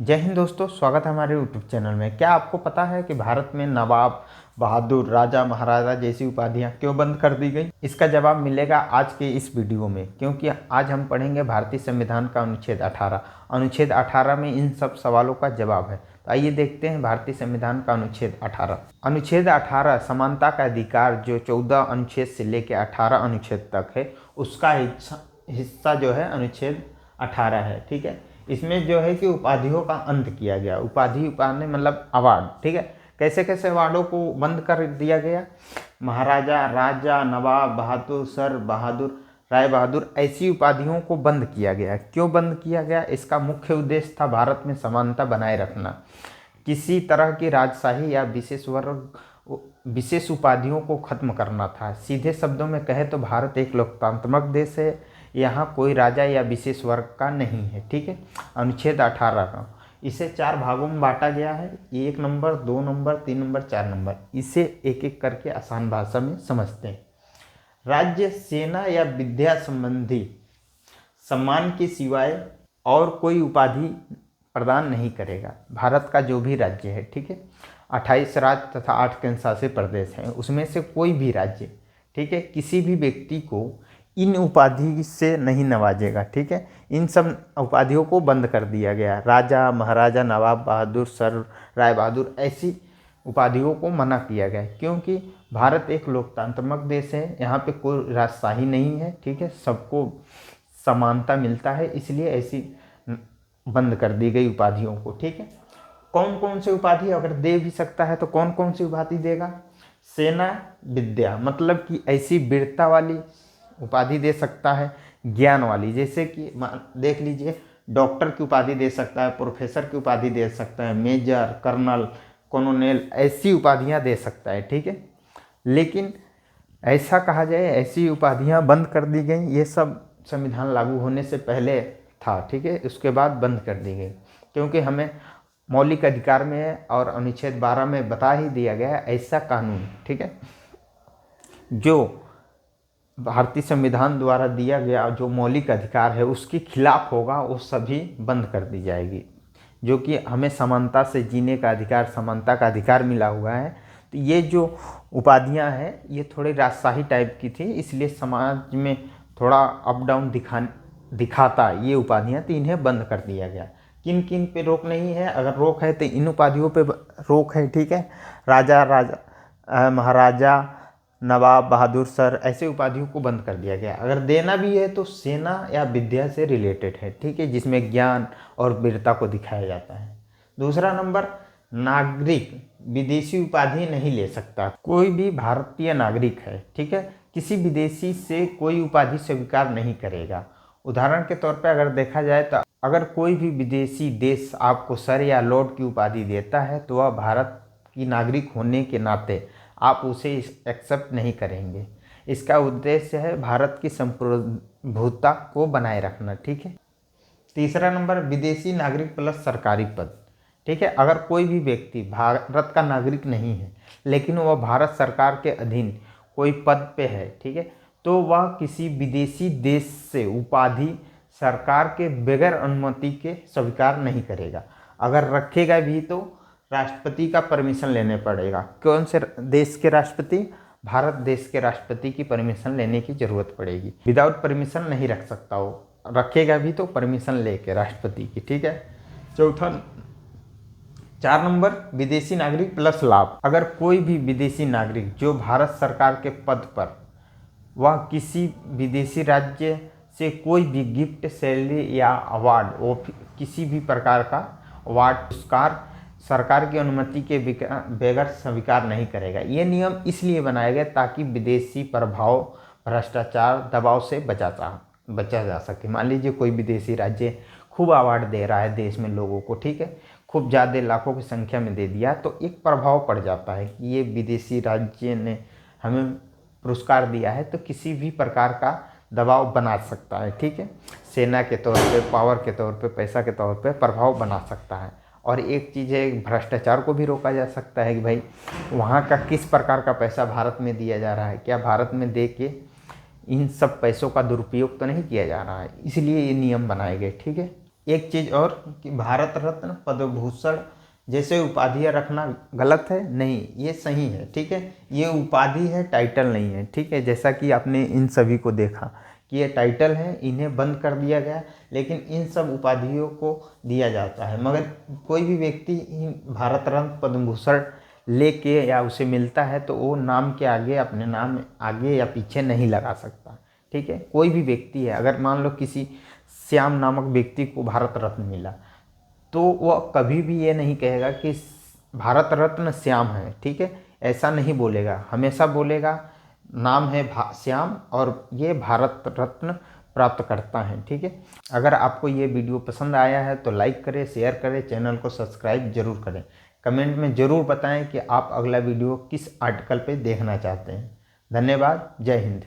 जय हिंद दोस्तों, स्वागत है हमारे यूट्यूब चैनल में। क्या आपको पता है कि भारत में नवाब, बहादुर, राजा, महाराजा जैसी उपाधियां क्यों बंद कर दी गई? इसका जवाब मिलेगा आज के इस वीडियो में, क्योंकि आज हम पढ़ेंगे भारतीय संविधान का अनुच्छेद 18। अनुच्छेद 18 में इन सब सवालों का जवाब है। तो आइए देखते हैं भारतीय संविधान का अनुच्छेद 18। अनुच्छेद 18 समानता का अधिकार, जो 14 अनुच्छेद से लेकर 18 अनुच्छेद तक है, उसका हिस्सा जो है अनुच्छेद 18 है। ठीक है, इसमें जो है कि उपाधियों का अंत किया गया। उपाधि मतलब अवार्ड। ठीक है, कैसे कैसे अवार्डों को बंद कर दिया गया? महाराजा, राजा, नवाब, बहादुर, सर, बहादुर, राय बहादुर, ऐसी उपाधियों को बंद किया गया। क्यों बंद किया गया? इसका मुख्य उद्देश्य था भारत में समानता बनाए रखना। किसी तरह की राजशाही या विशेष उपाधियों को खत्म करना था। सीधे शब्दों में कहे तो भारत एक लोकतांत्रिक देश है, यहाँ कोई राजा या विशेष वर्ग का नहीं है। ठीक है, अनुच्छेद 18 का इसे 4 भागों में बांटा गया है। 1 नंबर, 2 नंबर, 3 नंबर, 4 नंबर। इसे एक एक करके आसान भाषा में समझते हैं। राज्य, सेना या विद्या संबंधी सम्मान के सिवाय और कोई उपाधि प्रदान नहीं करेगा। भारत का जो भी राज्य है, ठीक है, 28 राज्य तथा 8 केंद्र शासित प्रदेश हैं, उसमें से कोई भी राज्य, ठीक है, किसी भी व्यक्ति को इन उपाधि से नहीं नवाजेगा। ठीक है, इन सब उपाधियों को बंद कर दिया गया। राजा, महाराजा, नवाब, बहादुर, सर, राय बहादुर, ऐसी उपाधियों को मना किया गया, क्योंकि भारत एक लोकतांत्रिक देश है, यहाँ पे कोई राजशाही नहीं है। ठीक है, सबको समानता मिलता है, इसलिए ऐसी बंद कर दी गई उपाधियों को। ठीक है, कौन कौन सी उपाधि अगर दे भी सकता है तो कौन कौन सी उपाधि देगा? सेना, विद्या, मतलब कि ऐसी वीरता वाली उपाधि दे सकता है। ज्ञान वाली, जैसे कि देख लीजिए, डॉक्टर की उपाधि दे सकता है, प्रोफेसर की उपाधि दे सकता है, मेजर, कर्नल, कॉलोनेल, ऐसी उपाधियां दे सकता है। ठीक है, लेकिन ऐसा कहा जाए ऐसी उपाधियां बंद कर दी गई। ये सब संविधान लागू होने से पहले था। ठीक है, उसके बाद बंद कर दी गई, क्योंकि हमें मौलिक अधिकार में है और अनुच्छेद 12 में बता ही दिया गया है ऐसा कानून, ठीक है, जो भारतीय संविधान द्वारा दिया गया जो मौलिक अधिकार है उसके खिलाफ होगा, वो सभी बंद कर दी जाएगी। जो कि हमें समानता से जीने का अधिकार, समानता का अधिकार मिला हुआ है। तो ये जो उपाधियां हैं ये थोड़ी राजशाही टाइप की थी, इसलिए समाज में थोड़ा अप डाउन दिखाता ये उपाधियां, तो इन्हें बंद कर दिया गया। किन किन पे रोक नहीं है? अगर रोक है तो इन उपाधियों पे रोक है। ठीक है, राजा, महाराजा, नवाब, बहादुर, सर, ऐसे उपाधियों को बंद कर दिया गया। अगर देना भी है तो सेना या विद्या से रिलेटेड है। ठीक है, जिसमें ज्ञान और वीरता को दिखाया जाता है। दूसरा नंबर, नागरिक विदेशी उपाधि नहीं ले सकता। कोई भी भारतीय नागरिक है, ठीक है, किसी विदेशी से कोई उपाधि स्वीकार नहीं करेगा। उदाहरण के तौर पर अगर देखा जाए तो अगर कोई भी विदेशी देश आपको सर या लॉर्ड की उपाधि देता है तो वह भारत की नागरिक होने के नाते आप उसे एक्सेप्ट नहीं करेंगे। इसका उद्देश्य है भारत की संप्रभुता को बनाए रखना। ठीक है, तीसरा नंबर, विदेशी नागरिक प्लस सरकारी पद। ठीक है, अगर कोई भी व्यक्ति भारत का नागरिक नहीं है लेकिन वह भारत सरकार के अधीन कोई पद पे है, ठीक है, तो वह किसी विदेशी देश से उपाधि सरकार के बगैर अनुमति के स्वीकार नहीं करेगा। अगर रखेगा भी तो राष्ट्रपति का परमिशन लेने पड़ेगा। कौन से देश के राष्ट्रपति? भारत देश के राष्ट्रपति की परमिशन लेने की जरूरत पड़ेगी। विदाउट परमिशन नहीं रख सकता वो, रखेगा भी तो परमिशन लेके राष्ट्रपति की। ठीक है, चौथा 4 नंबर, विदेशी नागरिक प्लस लाभ। अगर कोई भी विदेशी नागरिक जो भारत सरकार के पद पर, वह किसी विदेशी राज्य से कोई भी गिफ्ट, सैलरी या अवार्ड, वो किसी भी प्रकार का अवार्ड, पुरस्कार सरकार की अनुमति के बगैर स्वीकार नहीं करेगा। ये नियम इसलिए बनाया गया ताकि विदेशी प्रभाव, भ्रष्टाचार, दबाव से बचा जा सके। मान लीजिए कोई विदेशी राज्य खूब अवार्ड दे रहा है देश में लोगों को, ठीक है, खूब ज़्यादा लाखों की संख्या में दे दिया, तो एक प्रभाव पड़ जाता है कि ये विदेशी राज्य ने हमें पुरस्कार दिया है, तो किसी भी प्रकार का दबाव बना सकता है। ठीक है, सेना के तौर पे, पावर के तौर पे, पैसा के तौर पे प्रभाव बना सकता है। और एक चीज़ है, भ्रष्टाचार को भी रोका जा सकता है कि भाई वहाँ का किस प्रकार का पैसा भारत में दिया जा रहा है, क्या भारत में दे के इन सब पैसों का दुरुपयोग तो नहीं किया जा रहा है, इसलिए ये नियम बनाए गए। ठीक है, एक चीज़ और कि भारत रत्न, पद्म भूषण जैसे उपाधियाँ रखना गलत है? नहीं, ये सही है। ठीक है, ये उपाधि है, टाइटल नहीं है। ठीक है, जैसा कि आपने इन सभी को देखा कि ये टाइटल है, इन्हें बंद कर दिया गया, लेकिन इन सब उपाधियों को दिया जाता है। मगर कोई भी व्यक्ति भारत रत्न, पद्म भूषण लेके या उसे मिलता है तो वो नाम के आगे, अपने नाम आगे या पीछे नहीं लगा सकता। ठीक है, कोई भी व्यक्ति है, अगर मान लो किसी श्याम नामक व्यक्ति को भारत रत्न मिला तो वह कभी भी ये नहीं कहेगा कि भारत रत्न श्याम है। ठीक है, ऐसा नहीं बोलेगा, हमेशा बोलेगा नाम है श्याम और ये भारत रत्न प्राप्त करता है। ठीक है, अगर आपको ये वीडियो पसंद आया है तो लाइक करें, शेयर करें, चैनल को सब्सक्राइब जरूर करें। कमेंट में ज़रूर बताएं कि आप अगला वीडियो किस आर्टिकल पे देखना चाहते हैं। धन्यवाद। जय हिंद।